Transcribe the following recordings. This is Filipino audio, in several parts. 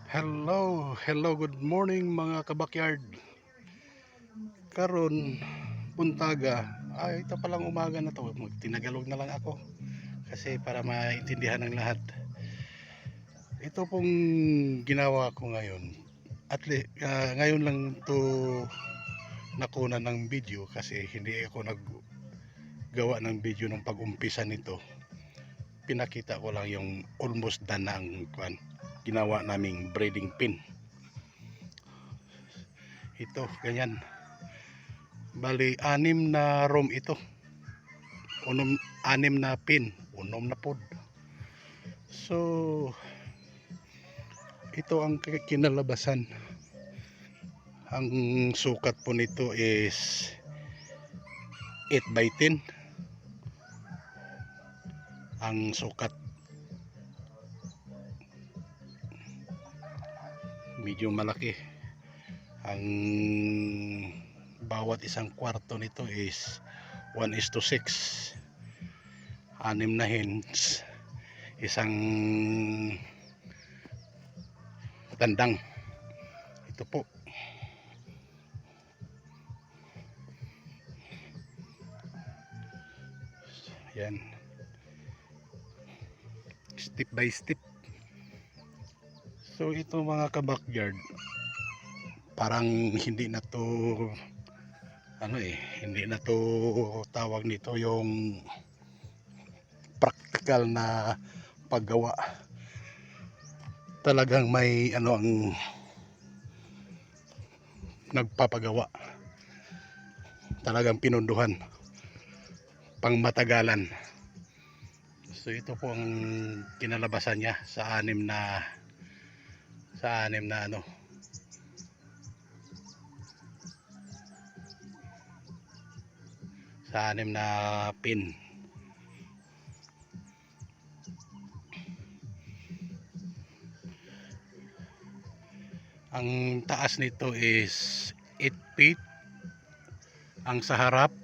Hello, good morning mga kabakyard. Karon buntaga. Ito palang umaga na to. Tinagalog na lang ako kasi para maintindihan ng lahat. Ito pong ginawa ko ngayon. Ngayon lang to nakuna ng video kasi hindi ako naggawa ng video ng pag-umpisa nito. Pinakita ko lang yung almost done na ang ginawa naming breeding pin. Ito, ganyan. Bali, 6 na room ito. 6 na pin. Unom na pod. So, ito ang kinalabasan. Ang sukat po nito is 8x10. Ang sukat medyo malaki. Ang bawat isang kwarto nito is 1:6. 6 na hens, isang tandang. Ito po. Yan. Step by step. So ito mga kabakyard, parang hindi na to hindi na to tawag nito yung practical na paggawa. Talagang may ang nagpapagawa. Talagang pinunduhan, pang matagalan. So ito po ang kinalabasan niya sa 6 na sa 6 na pin. Ang taas nito is 8 feet ang sa harap,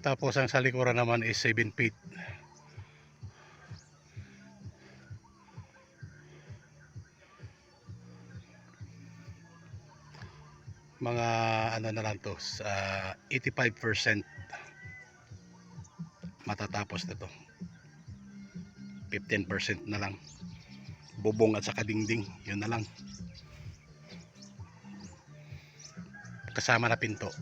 tapos ang sa likuran naman is 7 feet. Mga na lang to, 85% matatapos na to. 15% na lang bubong at saka dingding, yun na lang kasama na pinto.